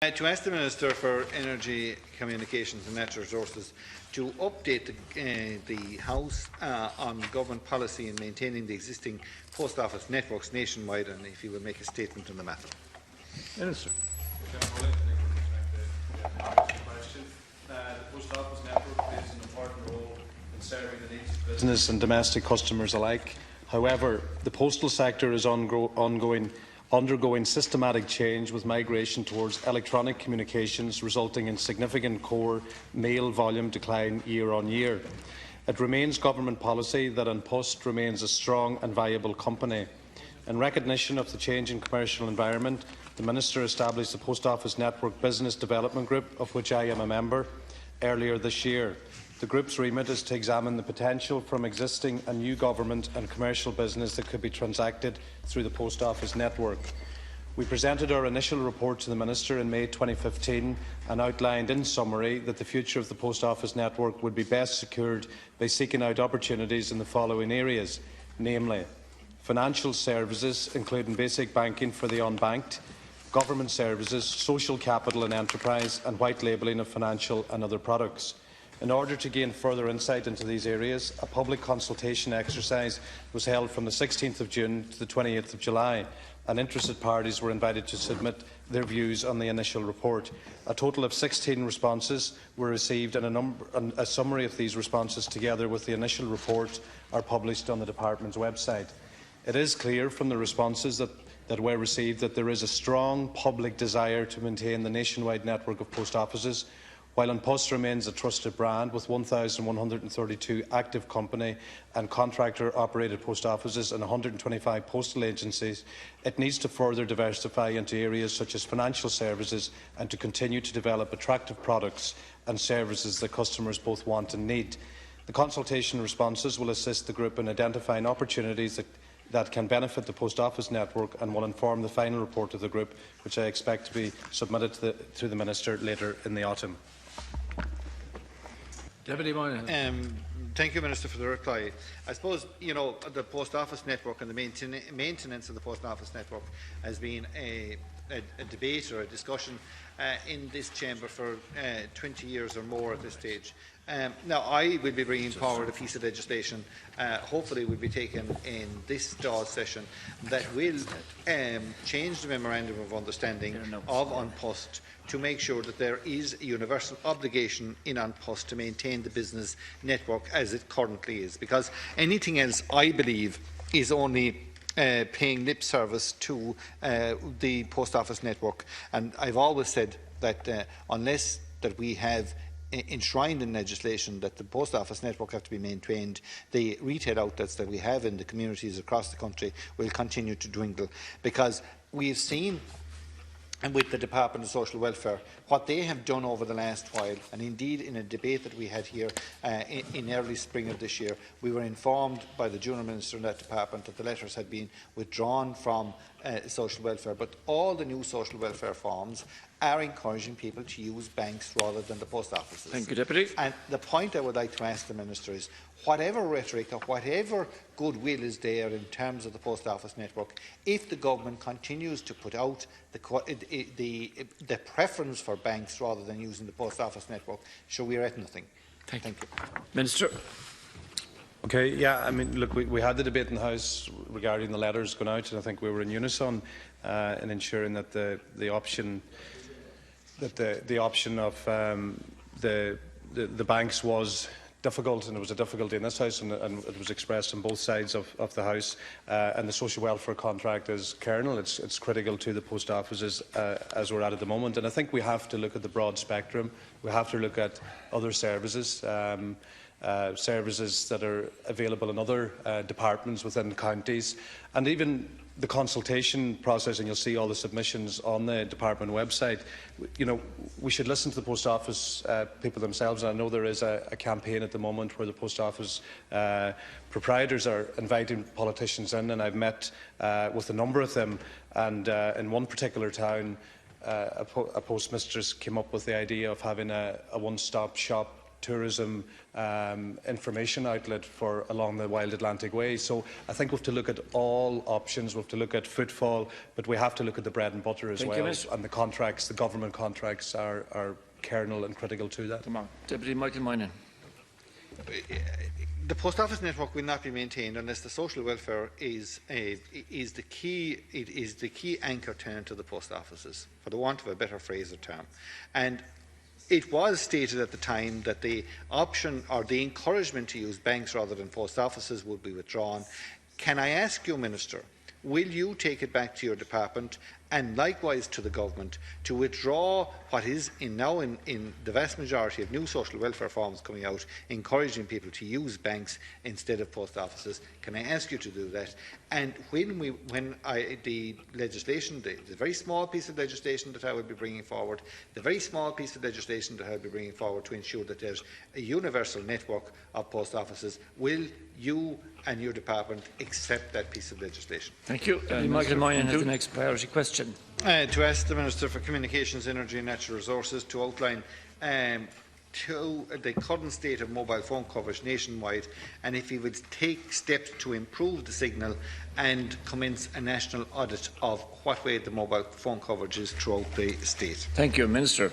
To ask the Minister for Energy, Communications and Natural Resources to update the House on government policy in maintaining the existing post office networks nationwide, and if he will make a statement on the matter. Minister. The post office network plays an important role in serving the needs of business and domestic customers alike. However, the postal sector is undergoing systematic change, with migration towards electronic communications resulting in significant core mail volume decline year on year. It remains government policy that An Post remains a strong and viable company. In recognition of the changing commercial environment, the Minister established the Post Office Network Business Development Group, of which I am a member, earlier this year. The group's remit is to examine the potential from existing and new government and commercial business that could be transacted through the post office network. We presented our initial report to the Minister in May 2015 and outlined in summary that the future of the post office network would be best secured by seeking out opportunities in the following areas, namely financial services, including basic banking for the unbanked, government services, social capital and enterprise, and white labelling of financial and other products. In order to gain further insight into these areas, a public consultation exercise was held from the 16th of June to the 28th of July, and interested parties were invited to submit their views on the initial report. A total of 16 responses were received, and a summary of these responses, together with the initial report, are published on the Department's website. It is clear from the responses that were received that there is a strong public desire to maintain the nationwide network of post offices. While An Post remains a trusted brand with 1,132 active company and contractor-operated post offices and 125 postal agencies, it needs to further diversify into areas such as financial services and to continue to develop attractive products and services that customers both want and need. The consultation responses will assist the group in identifying opportunities that can benefit the post office network and will inform the final report of the group, which I expect to be submitted to the Minister later in the autumn. Deputy Moynihan. Thank you, Minister, for the reply. I suppose, the post office network and the maintenance of the post office network has been a debate or a discussion in this chamber for 20 years or more at this stage. Now, I will be bringing forward a piece of legislation, hopefully will be taken in this Dáil session, that will change the Memorandum of Understanding of An Post to make sure that there is a universal obligation in An Post to maintain the business network as it currently is. Because anything else, I believe, is only paying lip service to the post office network. And I've always said that unless that we have enshrined in legislation that the post office network have to be maintained, the retail outlets that we have in the communities across the country will continue to dwindle. Because we've seen, and with the Department of Social Welfare, what they have done over the last while, and indeed in a debate that we had here in early spring of this year, we were informed by the Junior Minister in that department that the letters had been withdrawn from social welfare, but all the new social welfare forms are encouraging people to use banks rather than the post offices. Thank you, Deputy. And the point I would like to ask the Minister is, whatever rhetoric or whatever goodwill is there in terms of the post office network, if the government continues to put out the preference for banks rather than using the post office network, sure, we are at nothing. Thank you. Minister. Okay, yeah, I mean, look, we had the debate in the House regarding the letters going out, and I think we were in unison in ensuring that the option of the banks was difficult, and it was a difficulty in this House, and it was expressed on both sides of the House. And the social welfare contract is kernel. It's critical to the post offices as we're at the moment. And I think we have to look at the broad spectrum. We have to look at other services. Services that are available in other departments within counties, and even the consultation process, and you'll see all the submissions on the department website. We should listen to the post office people themselves, and I know there is a campaign at the moment where the post office proprietors are inviting politicians in, and I've met with a number of them, and in one particular town a postmistress came up with the idea of having a one-stop shop tourism information outlet for along the Wild Atlantic Way. So I think we have to look at all options. We have to look at footfall, but we have to look at the bread and butter as well. And the contracts, the government contracts, are kernel and critical to that. Deputy Michael Moynihan. The post office network will not be maintained unless the social welfare is the key. It is the key anchor tenant to the post offices, for the want of a better phrase or term. And it was stated at the time that the option or the encouragement to use banks rather than post offices would be withdrawn. Can I ask you, Minister, will you take it back to your department and likewise to the government to withdraw what is now in the vast majority of new social welfare forms coming out, encouraging people to use banks instead of post offices? Can I ask you to do that? And the legislation, the very small piece of legislation that I will be bringing forward, to ensure that there's a universal network of post offices, will you and your department accept that piece of legislation? Thank you. Michael Moynihan has the next priority question. To ask the Minister for Communications, Energy and Natural Resources to outline the current state of mobile phone coverage nationwide, and if he would take steps to improve the signal and commence a national audit of what way the mobile phone coverage is throughout the state. Thank you, Minister.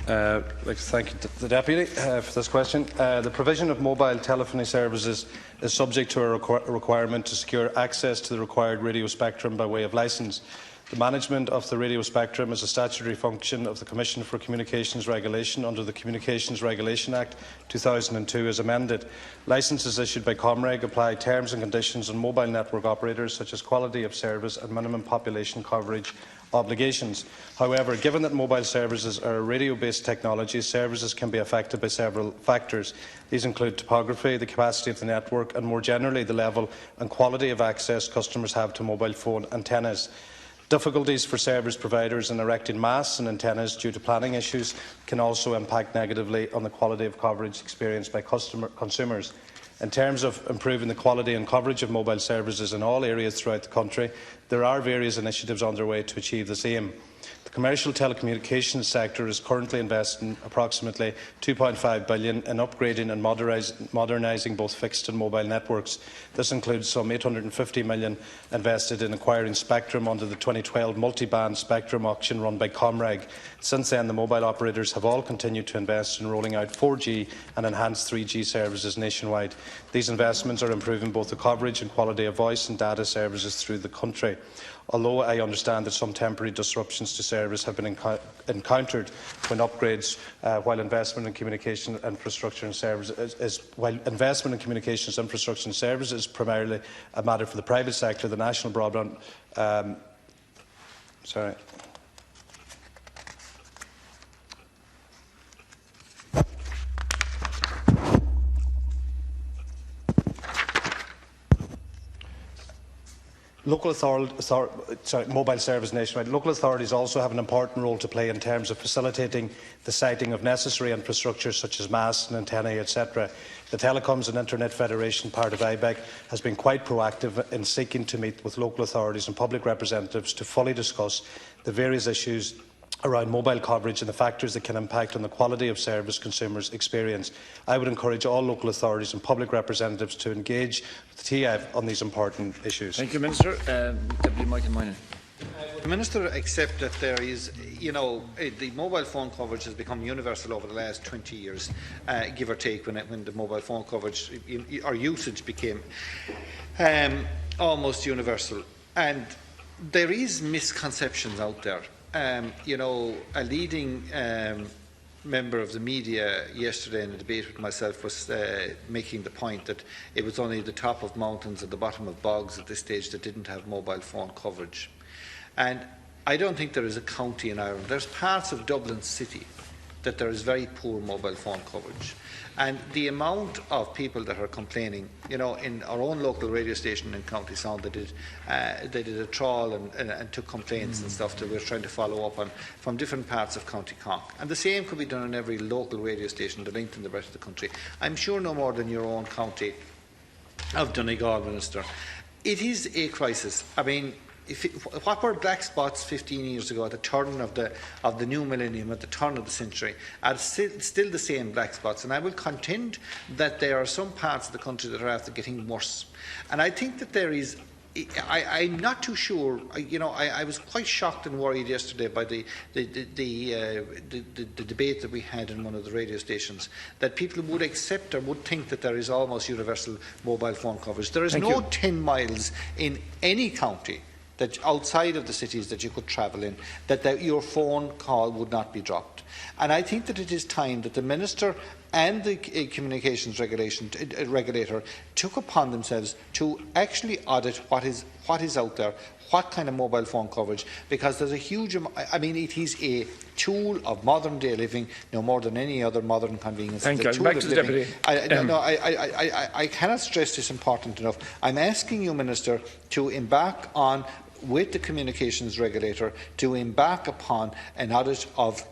I'd like to thank the Deputy for this question. The provision of mobile telephony services is subject to a requirement to secure access to the required radio spectrum by way of licence. The management of the radio spectrum is a statutory function of the Commission for Communications Regulation under the Communications Regulation Act 2002 as amended. Licences issued by Comreg apply terms and conditions on mobile network operators such as quality of service and minimum population coverage obligations. However, given that mobile services are a radio-based technology, services can be affected by several factors. These include topography, the capacity of the network and, more generally, the level and quality of access customers have to mobile phone antennas. Difficulties for service providers in erecting masts and antennas due to planning issues can also impact negatively on the quality of coverage experienced by consumers. In terms of improving the quality and coverage of mobile services in all areas throughout the country, there are various initiatives underway to achieve this aim. The commercial telecommunications sector is currently investing approximately €2.5 billion in upgrading and modernising both fixed and mobile networks. This includes some €850 million invested in acquiring spectrum under the 2012 multi-band spectrum auction run by Comreg. Since then, the mobile operators have all continued to invest in rolling out 4G and enhanced 3G services nationwide. These investments are improving both the coverage and quality of voice and data services through the country. Although I understand that some temporary disruptions to service have been encountered when upgrades, while investment in communication infrastructure and services is primarily a matter for the private sector, the national broadband. Mobile service nationwide. Local authorities also have an important role to play in terms of facilitating the siting of necessary infrastructure such as masts and antennae, etc. The Telecoms and Internet Federation, part of IBEC, has been quite proactive in seeking to meet with local authorities and public representatives to fully discuss the various issues around mobile coverage and the factors that can impact on the quality of service consumers experience. I would encourage all local authorities and public representatives to engage with the TF on these important issues. Thank you, Minister. Deputy Michael Moynihan. The Minister accept that there is, the mobile phone coverage has become universal over the last 20 years, give or take, when the mobile phone coverage or usage became almost universal. And there is misconceptions out there. A leading member of the media yesterday in a debate with myself was making the point that it was only the top of mountains and the bottom of bogs at this stage that didn't have mobile phone coverage. And I don't think there is a county in Ireland. There's parts of Dublin City that there is very poor mobile phone coverage. And the amount of people that are complaining, in our own local radio station in County Sound, they did a trawl and took complaints and stuff that we're trying to follow up on from different parts of County Cork. And the same could be done in every local radio station, the length and the breadth of the country. I'm sure no more than your own county of Donegal, Minister. It is a crisis. I mean, what were black spots 15 years ago at the turn of the new millennium, at the turn of the century, are still the same black spots. And I will contend that there are some parts of the country that are after getting worse. And I think that there is. I'm not too sure. I was quite shocked and worried yesterday by the debate that we had in one of the radio stations, that people would accept or would think that there is almost universal mobile phone coverage. There is no 10 miles in any county that outside of the cities that you could travel in that your phone call would not be dropped. And I think that it is time that the Minister and the communications regulator took upon themselves to actually audit what is out there, what kind of mobile phone coverage, because there's a huge it is a tool of modern day living, no more than any other modern convenience. Thank you. Back to the Deputy. I cannot stress this important enough. I'm asking you, Minister, to embark on, with the communications regulator, to embark upon an audit of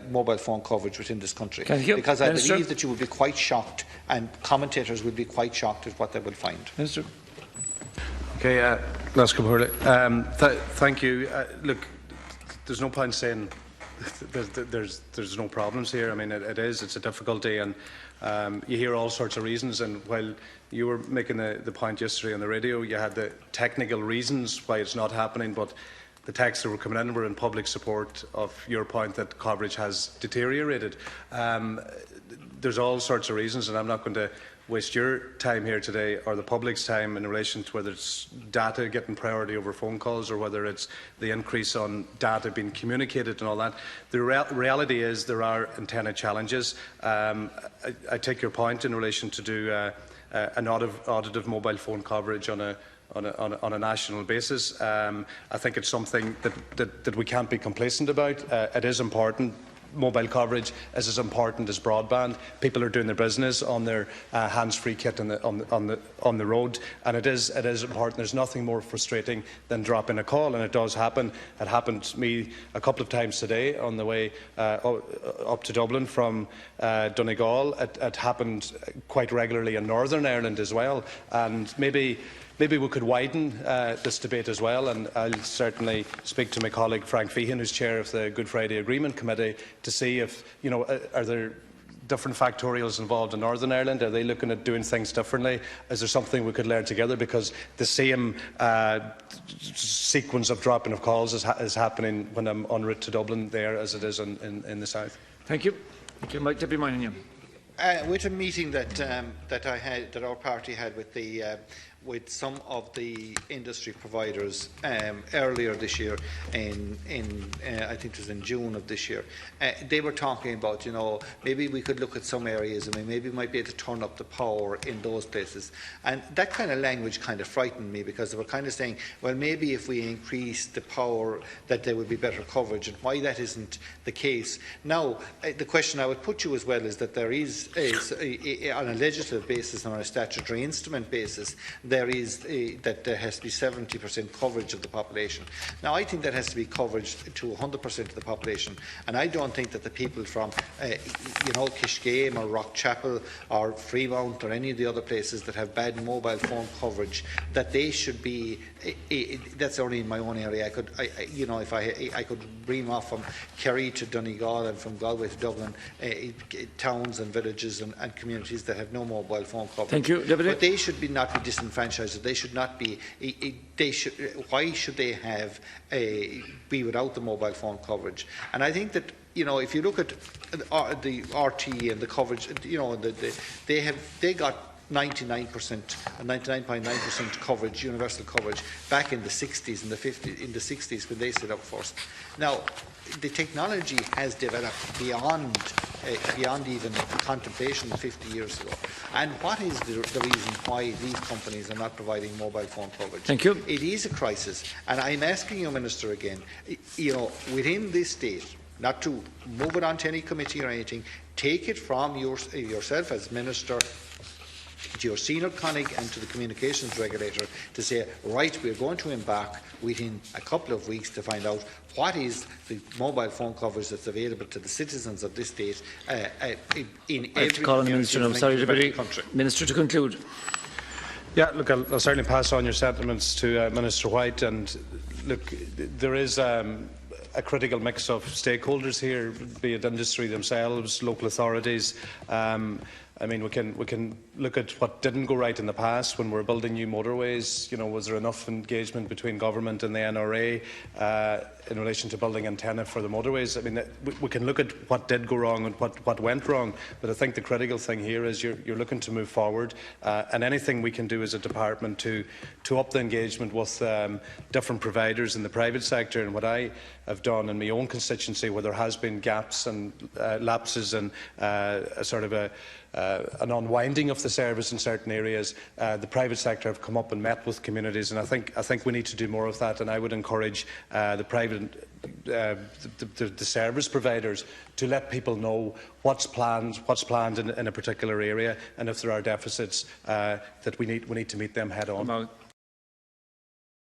mobile phone coverage within this country. Because I believe that you will be quite shocked, and commentators will be quite shocked at what they will find. Minister. Okay, thank you. Look, there's no point saying there's no problems here. I mean, it's a difficulty, and you hear all sorts of reasons. And while you were making the point yesterday on the radio, you had the technical reasons why it's not happening, but the texts that were coming in were in public support of your point that coverage has deteriorated. There's all sorts of reasons, and I'm not going to waste your time here today or the public's time in relation to whether it's data getting priority over phone calls or whether it's the increase on data being communicated and all that. The reality is there are antenna challenges. I take your point in relation to do an audit of mobile phone coverage on a national basis. I think it's something that we can't be complacent about. It is important. Mobile coverage is as important as broadband. People are doing their business on their hands-free kit on the road, and it is important. There's nothing more frustrating than dropping a call, and it does happen. It happened to me a couple of times today on the way up to Dublin from Donegal. It happened quite regularly in Northern Ireland as well, and maybe we could widen this debate as well, and I'll certainly speak to my colleague Frank Feehan, who's chair of the Good Friday Agreement Committee, to see if, are there different factorials involved in Northern Ireland? Are they looking at doing things differently? Is there something we could learn together? Because the same sequence of dropping of calls is happening when I'm en route to Dublin there as it is in the south. Thank you. Thank you, Deputy Moynihan. With a meeting that our party had with some of the industry providers earlier this year, I think it was in June of this year, they were talking about, maybe we could look at some areas and maybe we might be able to turn up the power in those places. And that kind of language kind of frightened me, because they were kind of saying, well, maybe if we increase the power that there would be better coverage, and why that isn't the case. Now, the question I would put you as well is that there is, on a legislative basis and on a statutory instrument basis, there has to be 70% coverage of the population. Now, I think that has to be coverage to 100% of the population, and I don't think that the people from, Kishgame or Rockchapel or Fremont or any of the other places that have bad mobile phone coverage, that they should be. That's only in my own area. If I could ream off from Kerry to Donegal and from Galway to Dublin, towns and villages and communities that have no mobile phone coverage. Thank you, Deputy. But they should not be disenfranchised. They should not be. Why should they be without the mobile phone coverage? And I think that, if you look at the RTE and the coverage, they got 99% and 99.9% coverage, universal coverage, back in the 60s and the 50s, in the 60s when they set up first. Now, the technology has developed beyond even contemplation 50 years ago. And what is the reason why these companies are not providing mobile phone coverage? Thank you. It is a crisis, and I'm asking you, Minister, again, within this state, not to move it on to any committee or anything, take it from yourself as Minister to your senior colleague and to the communications regulator to say, right, we're going to embark within a couple of weeks to find out what is the mobile phone coverage that's available to the citizens of this state in every call on the Minister. I'm sorry, Deputy. country. Minister, to conclude. Yeah, look, I'll certainly pass on your sentiments to Minister White. And look, there is a critical mix of stakeholders here, be it industry themselves, local authorities. I mean, we can look at what didn't go right in the past when we were building new motorways. You know, was there enough engagement between government and the NRA in relation to building antenna for the motorways? I mean, we can look at what did go wrong and what went wrong, but I think the critical thing here is you're looking to move forward, and anything we can do as a department to up the engagement with different providers in the private sector. And what I have done in my own constituency, where there has been gaps and lapses and a sort of an unwinding of the service in certain areas, the private sector have come up and met with communities, and I think we need to do more of that. And I would encourage the service providers to let people know what's planned in a particular area, and if there are deficits, that we need to meet them head on.